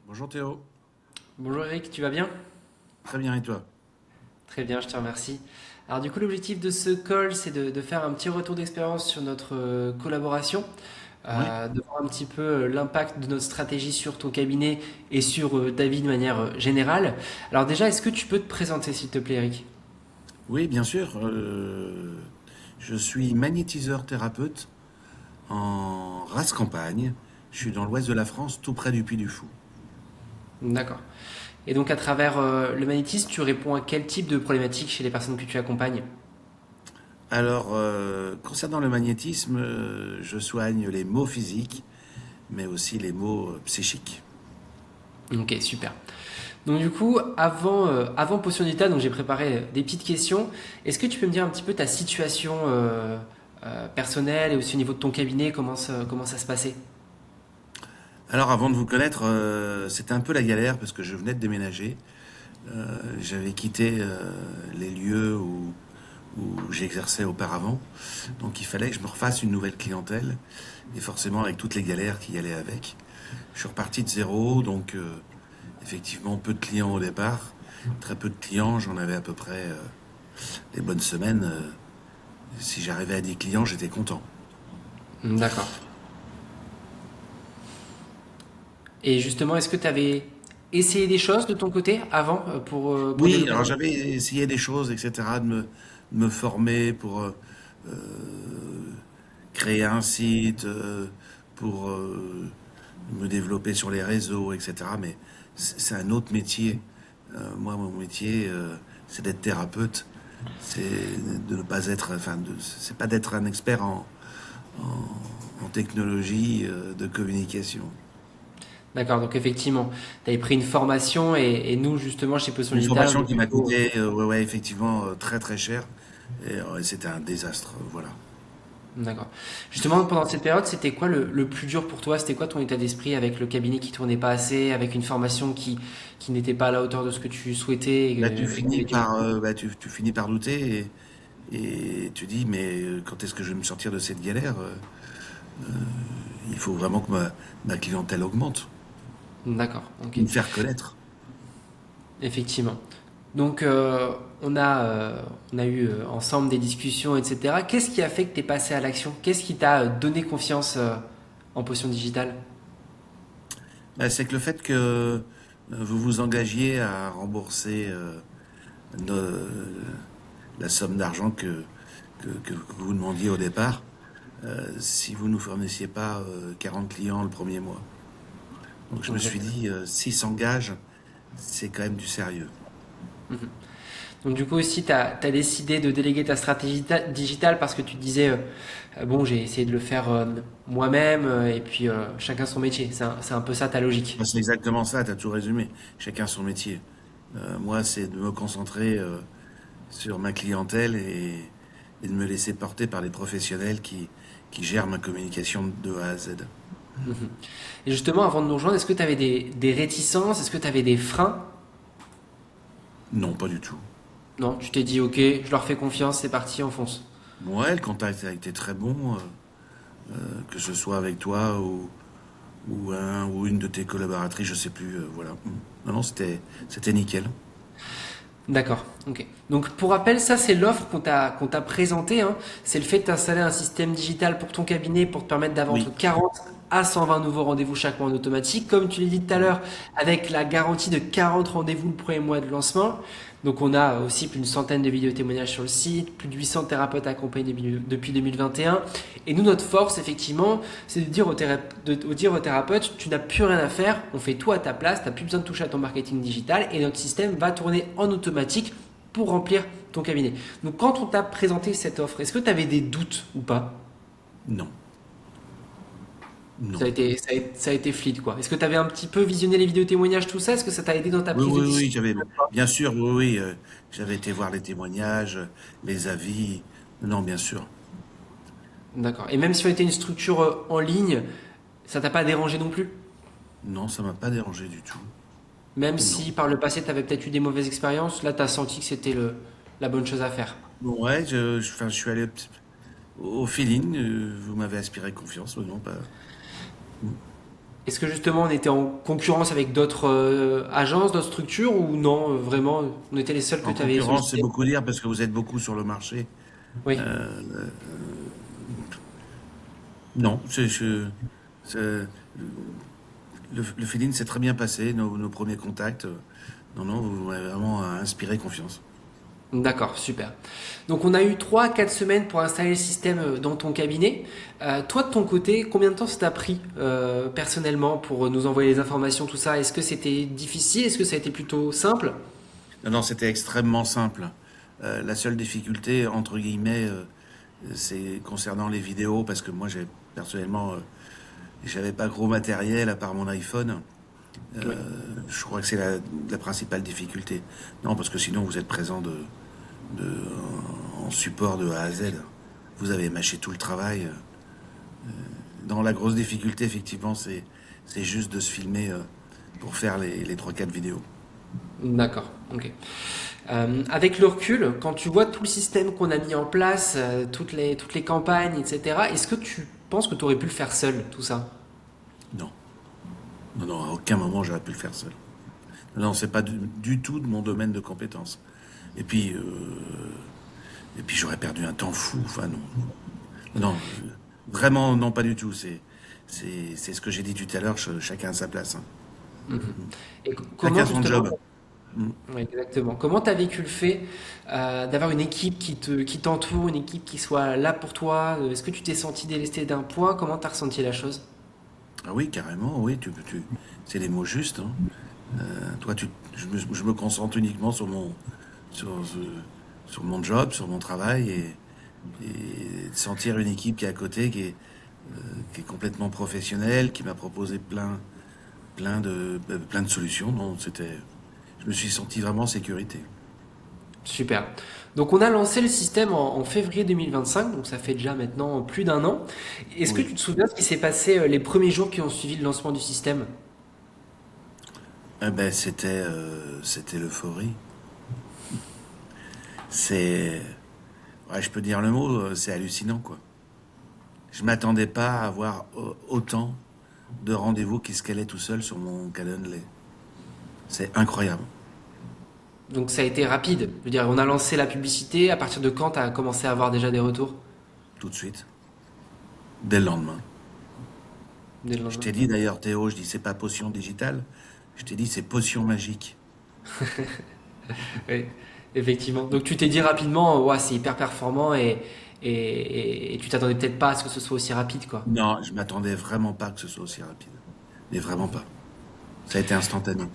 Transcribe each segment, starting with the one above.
Bonjour Théo, Bonjour Eric, tu vas bien? très bien et toi? Très bien, je te remercie. Alors du coup, l'objectif de ce call, c'est de faire un petit retour d'expérience sur notre collaboration, Oui, de voir un petit peu l'impact de notre stratégie sur ton cabinet et sur ta vie de manière générale. Alors déjà, est-ce que tu peux te présenter s'il te plaît, Eric? oui, bien sûr. Je suis magnétiseur thérapeute en race campagne. Je suis dans l'ouest de la France, tout près du Puy du Fou. D'accord. Et donc à travers le magnétisme, tu réponds à quel type de problématiques chez les personnes que tu accompagnes? Alors, concernant le magnétisme, je soigne les maux physiques, mais aussi les maux psychiques. Ok, super. Donc du coup, avant Potion d'État, donc j'ai préparé des petites questions. Est-ce que tu peux me dire un petit peu ta situation personnelle et aussi au niveau de ton cabinet, comment ça se passait? Alors, avant de vous connaître, c'était un peu la galère parce que je venais de déménager. J'avais quitté les lieux où j'exerçais auparavant. Donc il fallait que je me refasse une nouvelle clientèle, et forcément avec toutes les galères qui y allaient avec. Je suis reparti de zéro, donc effectivement peu de clients au départ, très peu de clients, j'en avais à peu près les bonnes semaines. Si j'arrivais à 10 clients, j'étais content. D'accord. Et justement, est-ce que tu avais essayé des choses de ton côté avant pour Oui, développer alors ton... j'avais essayé des choses, etc., de me former pour créer un site, pour me développer sur les réseaux, etc. Mais c'est un autre métier. Moi, mon métier, c'est d'être thérapeute. C'est de ne pas être, enfin, c'est pas d'être un expert en technologie de communication. D'accord, donc effectivement, tu avais pris une formation et nous, justement, chez Potion Une Digital, on formation est qui m'a plutôt... coûté, ouais, ouais, effectivement, très très cher. Et c'était un désastre, voilà. D'accord. Justement, pendant cette période, c'était quoi le plus dur pour toi? C'était quoi ton état d'esprit avec le cabinet qui tournait pas assez, avec une formation qui n'était pas à la hauteur de ce que tu souhaitais Bah, et que tu avais du mal? tu finis par douter et tu dis, mais quand est-ce que je vais me sortir de cette galère? Il faut vraiment que ma clientèle augmente, D'accord, ok. me faire connaître. Effectivement. Donc, on a eu ensemble des discussions, etc. Qu'est-ce qui a fait que tu es passé à l'action? Qu'est-ce qui t'a donné confiance en potion digitale? Bah, c'est que le fait que vous vous engagiez à rembourser la somme d'argent que vous demandiez au départ, si vous ne nous fournissiez pas 40 clients le premier mois. Donc je me suis Exactement. dit, s'ils s'engagent, c'est quand même du sérieux. Donc, du coup, aussi, tu as décidé de déléguer ta stratégie digitale parce que tu te disais, bon, j'ai essayé de le faire moi-même et puis chacun son métier. C'est un peu ça ta logique. Bah, c'est exactement ça, tu as tout résumé. Chacun son métier. Moi, c'est de me concentrer sur ma clientèle et de me laisser porter par les professionnels qui gèrent ma communication de A à Z. Et justement, avant de nous rejoindre, est-ce que tu avais des réticences? Est-ce que tu avais des freins? Non, pas du tout. Non, tu t'es dit, ok, je leur fais confiance, c'est parti, on fonce. Ouais, le contact a été très bon, que ce soit avec toi ou un ou une de tes collaboratrices, je sais plus, voilà. Non, non, c'était nickel. D'accord, ok. Donc pour rappel, ça c'est l'offre qu'on t'a présentée, hein. C'est le fait d'installer un système digital pour ton cabinet pour te permettre d'avoir entre Oui. 40 à 120 nouveaux rendez-vous chaque mois en automatique. Comme tu l'as dit tout à l'heure, avec la garantie de 40 rendez-vous le premier mois de lancement. Donc on a aussi plus d'une centaine de vidéos témoignages sur le site, plus de 800 thérapeutes accompagnés depuis 2021. Et nous, notre force, effectivement, c'est de dire de dire au thérapeute, tu n'as plus rien à faire, on fait tout à ta place, tu n'as plus besoin de toucher à ton marketing digital et notre système va tourner en automatique pour remplir ton cabinet. Donc quand on t'a présenté cette offre, est-ce que tu avais des doutes ou pas? Non. Non. Ça a été fluide quoi. Est-ce que tu avais un petit peu visionné les vidéos témoignages, tout ça? Est-ce que ça t'a aidé dans ta Oui, prise de oui, oui, décision? bien sûr, oui, oui, j'avais été voir les témoignages, les avis. Non, bien sûr. D'accord. Et même si on était une structure en ligne, ça t'a pas dérangé non plus? Non, ça m'a pas dérangé du tout. Même Non. si par le passé tu avais peut-être eu des mauvaises expériences, là tu as senti que c'était la bonne chose à faire. Bon, ouais, enfin, je suis allé au feeling. Vous m'avez inspiré confiance, non pas. Est-ce que justement on était en concurrence avec d'autres agences, d'autres structures ou non, vraiment, on était les seuls que En tu avais concurrence, c'est sollicité? beaucoup dire parce que vous êtes beaucoup sur le marché. Oui, Euh, non, c'est- le feeling s'est très bien passé, nos premiers contacts. Non, non, vous m'avez vraiment inspiré confiance. d'accord, super. Donc on a eu 3 à 4 semaines pour installer le système dans ton cabinet. Toi de ton côté, combien de temps ça t'a pris personnellement pour nous envoyer les informations, tout ça? Est-ce que c'était difficile? Est-ce que ça a été plutôt simple? Non, non, c'était extrêmement simple. La seule difficulté, entre guillemets, c'est concernant les vidéos, parce que moi, personnellement, j'avais pas gros matériel à part mon iPhone. Oui. Je crois que c'est la principale difficulté. Non, parce que sinon, vous êtes présent de- en support de A à Z. Vous avez mâché tout le travail. Non, la grosse difficulté, effectivement, c'est juste de se filmer pour faire les 3-4 vidéos. D'accord, ok. Avec le recul, quand tu vois tout le système qu'on a mis en place, toutes les campagnes, etc., est-ce que tu penses que tu aurais pu le faire seul, tout ça? Non, non, non, à aucun moment j'aurais pu le faire seul. Non, c'est pas du tout de mon domaine de compétence. Et puis, euh, et puis j'aurais perdu un temps fou. Enfin, non, non, vraiment, non, pas du tout. C'est ce que j'ai dit tout à l'heure. Chacun a sa place, hein. Et Chacun comment son justement, job. Mm. ouais, exactement, comment tu as vécu le fait d'avoir une équipe qui t'entoure, une équipe qui soit là pour toi? Est-ce que tu t'es senti délesté d'un poids? Comment tu as ressenti la chose? Ah oui, carrément, oui. C'est les mots justes, hein. Toi, je me concentre uniquement sur, sur mon job, sur mon travail et de sentir une équipe qui est à côté, qui est complètement professionnelle, qui m'a proposé plein de solutions. Non, je me suis senti vraiment en sécurité. Super. Donc on a lancé le système en février 2025, donc ça fait déjà maintenant plus d'un an. Est-ce que Oui. tu te souviens ce qui s'est passé les premiers jours qui ont suivi le lancement du système? Eh ben, c'était l'euphorie. C'est, ouais, je peux dire le mot, c'est hallucinant, quoi. Je m'attendais pas à avoir autant de rendez-vous qui se calaient tout seul sur mon Calendly. C'est incroyable, Donc ça a été rapide. Je veux dire, on a lancé la publicité. À partir de quand tu as commencé à avoir déjà des retours? tout de suite, dès le lendemain. Dès le Je lendemain. t'ai dit d'ailleurs, Théo, je dis c'est pas potion digitale, je t'ai dit c'est potion magique. Oui, effectivement. Donc tu t'es dit rapidement, ouais, c'est hyper performant et tu t'attendais peut-être pas à ce que ce soit aussi rapide, quoi. Non, je m'attendais vraiment pas que ce soit aussi rapide. Mais vraiment pas. Ça a été instantané.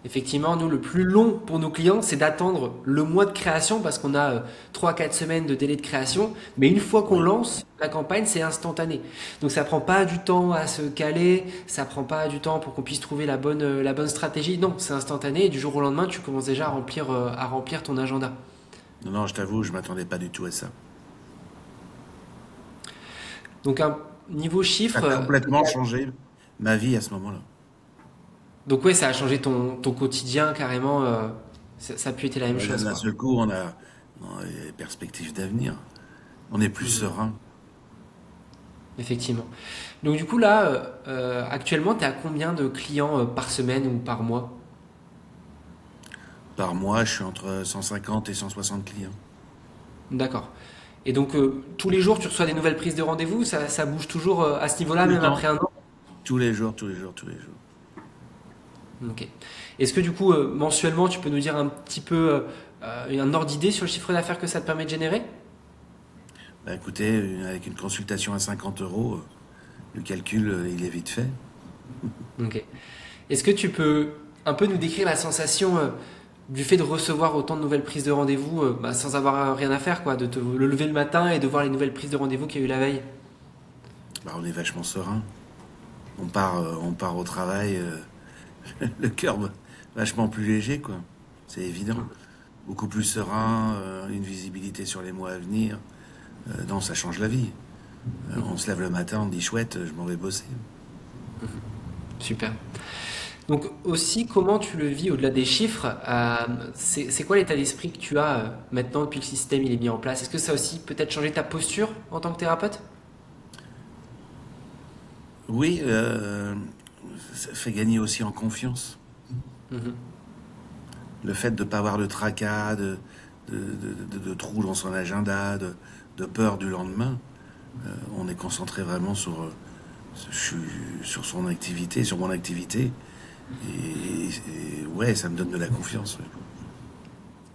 Effectivement, nous, le plus long pour nos clients, c'est d'attendre le mois de création parce qu'on a 3 à 4 semaines de délai de création. Mais une fois qu'on Oui. lance la campagne, c'est instantané. Donc ça prend pas du temps à se caler, ça prend pas du temps pour qu'on puisse trouver la bonne stratégie. Non, c'est instantané et du jour au lendemain, tu commences déjà à remplir ton agenda. Non, non, je t'avoue, je m'attendais pas du tout à ça. Donc un niveau Ça chiffre, a complètement changé ma vie à ce moment-là. donc ouais, ça a changé ton quotidien carrément. Ça a pu être la même Ouais, chose, d'un quoi. seul coup, on a des perspectives d'avenir. On est plus serein. Effectivement. Donc du coup là, actuellement, tu es à combien de clients par semaine ou par mois? Par mois, je suis entre 150 et 160 clients. D'accord. Et donc tous les jours, tu reçois des nouvelles prises de rendez-vous, ça bouge toujours à ce niveau-là, Tout le même après temps, un an? tous les jours, tous les jours, tous les jours. Ok. Est-ce que du coup, mensuellement, tu peux nous dire un petit peu un ordre d'idée sur le chiffre d'affaires que ça te permet de générer? Bah écoutez, avec une consultation à 50 euros, le calcul, il est vite fait. Ok. Est-ce que tu peux un peu nous décrire la sensation du fait de recevoir autant de nouvelles prises de rendez-vous bah, sans avoir rien à faire, quoi, de te le lever le matin et de voir les nouvelles prises de rendez-vous qu'il y a eu la veille? Bah, on est vachement serein. On part au travail, le cœur vachement plus léger, quoi. C'est évident. Beaucoup plus serein, une visibilité sur les mois à venir. Non, ça change la vie. On se lève le matin, on dit chouette, je m'en vais bosser. Super. Donc aussi, comment tu le vis au-delà des chiffres? C'est quoi l'état d'esprit que tu as maintenant depuis que le système il est mis en place? Est-ce que ça a aussi peut-être changé ta posture en tant que thérapeute? Oui, ça fait gagner aussi en confiance. Mhm. Le fait de ne pas avoir de tracas, de trous dans son agenda, de peur du lendemain. On est concentré vraiment sur son activité, sur mon activité. Ouais, ça me donne de la confiance. Ouais.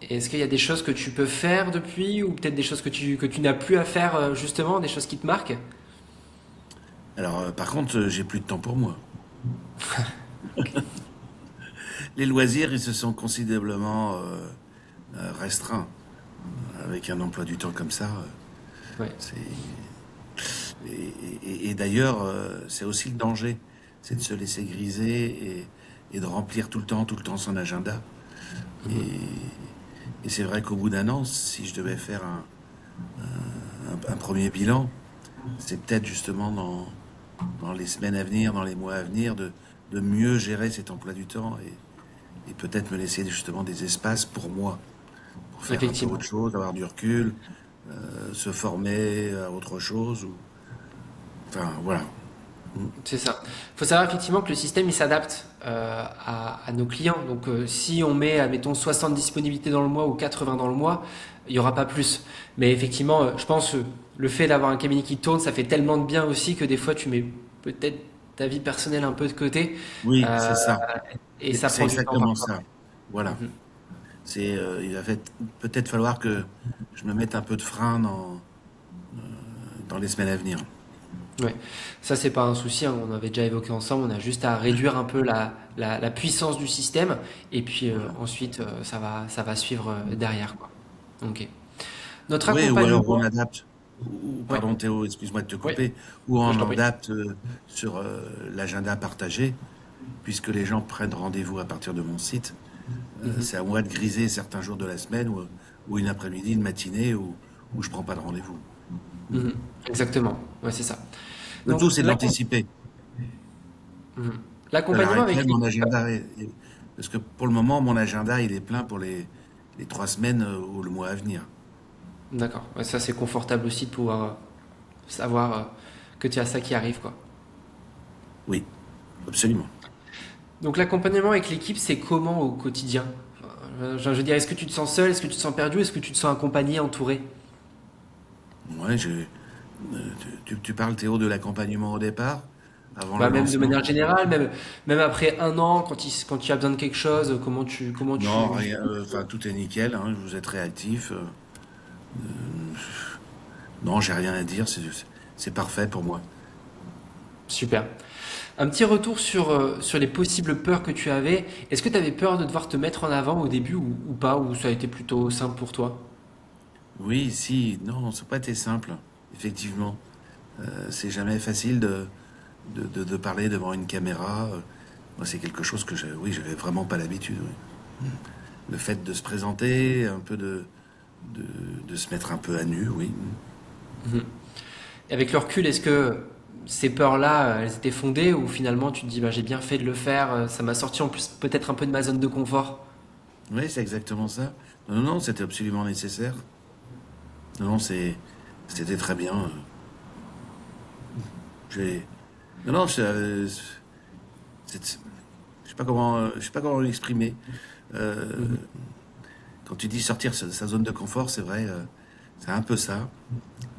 Et est-ce qu'il y a des choses que tu peux faire depuis, ou peut-être des choses que tu n'as plus à faire justement, des choses qui te marquent? Alors, par contre, j'ai plus de temps pour moi. Les loisirs, ils se sont considérablement restreints. Avec un emploi du temps comme ça, Ouais. c'est et d'ailleurs, c'est aussi le danger, c'est de se laisser griser et de remplir tout le temps son agenda. Et, Mhm. et c'est vrai qu'au bout d'un an, si je devais faire un premier bilan, c'est peut-être justement dans les semaines à venir, dans les mois à venir, de mieux gérer cet emploi du temps et peut-être me laisser justement des espaces pour moi, pour faire un peu autre Effectivement. chose, avoir du recul, se former à autre chose. Enfin, voilà. Mm. C'est ça. Il faut savoir effectivement que le système il s'adapte à nos clients. Donc si on met, admettons, 60 disponibilités dans le mois ou 80 dans le mois, il n'y aura pas plus. Mais effectivement, je pense le fait d'avoir un cabinet qui tourne, ça fait tellement de bien aussi que des fois tu mets peut-être ta vie personnelle un peu de côté Oui, euh, c'est ça. et ça C'est prend du temps exactement parfois. ça. Voilà. Mhm. Il va peut-être falloir que je me mette un peu de frein dans les semaines à venir. Ouais, ça c'est pas un souci, hein, on avait déjà évoqué ensemble, on a juste à réduire un peu la puissance du système et puis Voilà. ensuite ça va suivre derrière quoi. Ok. Notre Oui, ou alors on accompagnement, adapte. ouais, Pardon Théo, excuse-moi de te ouais, couper. Ou je on t'en prie. adapte sur l'agenda partagé, puisque les gens prennent rendez-vous à partir de mon site. Mhm, C'est à moi de griser certains jours de la semaine ou une après-midi, une matinée où je prends pas de rendez-vous. Mm. mhm, exactement, ouais c'est ça. Le Donc tout, c'est de l'anticiper. mhm. À l'heure L'accompagnement avec actuelle, mon l'équipe, agenda parce que pour le moment, mon agenda, il est plein pour les 3 semaines ou le mois à venir. d'accord, ouais, ça c'est confortable aussi de pouvoir savoir que tu as ça qui arrive quoi. Oui, absolument. Donc l'accompagnement avec l'équipe, c'est comment au quotidien? Je veux dire, est-ce que tu te sens seul, est-ce que tu te sens perdu, est-ce que tu te sens accompagné, entouré? Ouais, tu parles, Théo, de l'accompagnement au départ, avant le Bah, même de lancement? manière générale, même après un an, quand tu as besoin de quelque chose, comment Non, tu... rien, enfin, tout est nickel, hein, vous êtes réactif. Non, j'ai rien à dire, c'est parfait pour moi. Super. Un petit retour sur les possibles peurs que tu avais. Est-ce que tu avais peur de devoir te mettre en avant au début ou pas, ou ça a été plutôt simple pour toi? Oui, si, non, ça n'a pas été simple, effectivement. C'est jamais facile de parler devant une caméra. Moi, c'est quelque chose que oui, j'avais vraiment pas l'habitude. Oui. Le fait de se présenter, un peu de, de se mettre un peu à nu, oui. Mhm. Et avec le recul, est-ce que ces peurs-là, elles étaient fondées ou finalement tu te dis bah, j'ai bien fait de le faire, ça m'a sorti en plus peut-être un peu de ma zone de confort? Oui, c'est exactement ça. Non, non, non, c'était absolument nécessaire. Non, non, c'était très bien. J'ai, non, non, je sais pas je sais pas comment l'exprimer. Euh, Mhm. Quand tu dis sortir de sa zone de confort, c'est vrai, c'est un peu ça.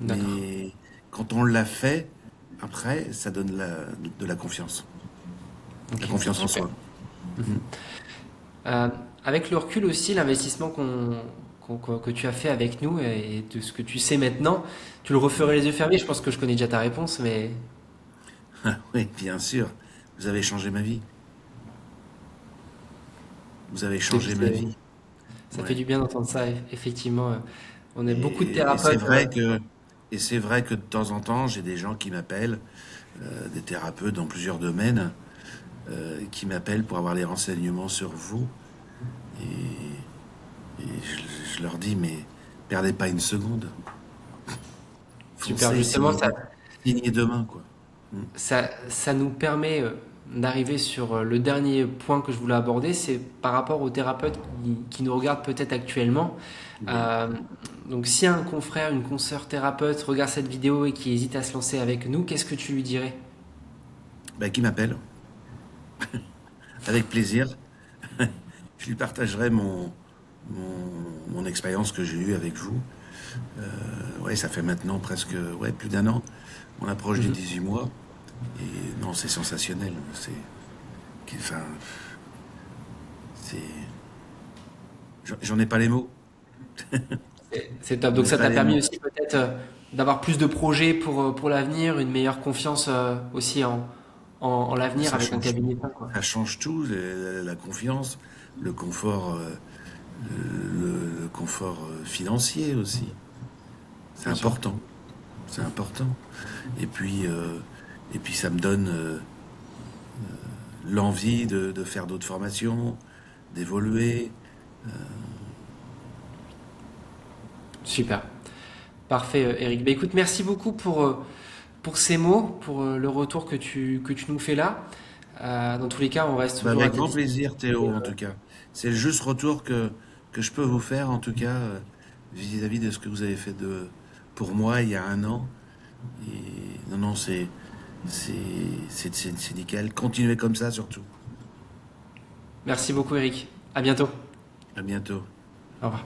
D'accord. Mais quand on l'a fait, après, ça donne de la confiance. La Ok, confiance en super. soi. Mm. Mhm. Euh, Avec le recul aussi, l'investissement que tu as fait avec nous et de ce que tu sais maintenant, tu le referais les yeux fermés. Je pense que je connais déjà ta réponse, mais Oui, bien sûr. Vous avez changé ma vie. Vous avez et puis changé ma vie. ça fait Ouais. du bien d'entendre ça. Effectivement, on est beaucoup de Et c'est thérapeutes. vrai que de temps en temps, j'ai des gens qui m'appellent, des thérapeutes dans plusieurs domaines, qui m'appellent pour avoir les renseignements sur vous. Et je leur dis, mais perdez pas une seconde. Super, Foncez, justement, signez demain, quoi. Mm. ça nous permet d'arriver sur le dernier point que je voulais aborder, c'est par rapport aux thérapeutes qui nous regardent peut-être actuellement. Oui. Euh, donc si un confrère, une consoeur thérapeute regarde cette vidéo et qui hésite à se lancer avec nous, qu'est-ce que tu lui dirais? bah, qu'il m'appelle, avec plaisir. Je lui partagerai mon expérience que j'ai eue avec vous. Ouais, ça fait maintenant presque ouais, plus d'un an. On approche des Mhm. 18 mois. Et non, c'est sensationnel. Enfin, c'est, j'en ai pas les mots. C'est top. J'en Donc ai ça pas t'a les permis mots. aussi peut-être d'avoir plus de projets pour l'avenir, une meilleure confiance aussi en l'avenir Ça avec un change, cabinet de quoi. ça change tout, la confiance, le confort, le confort financier aussi. C'est Bien sûr. important. C'est important. Et puis, euh, et puis ça me donne l'envie de faire d'autres formations, d'évoluer. Super. Parfait, Eric. Bah, écoute, merci beaucoup pour ces mots, pour le retour que tu nous fais là. Dans tous les cas, on reste Bah, toujours à avec ta grand disposition. plaisir, Théo, en tout cas. C'est le juste retour que je peux vous faire, en tout cas, vis-à-vis de ce que vous avez fait pour moi il y a un an. Et non, non, c'est, c'est nickel. Continuez comme ça, surtout. Merci beaucoup, Eric. À bientôt. À bientôt. Au revoir.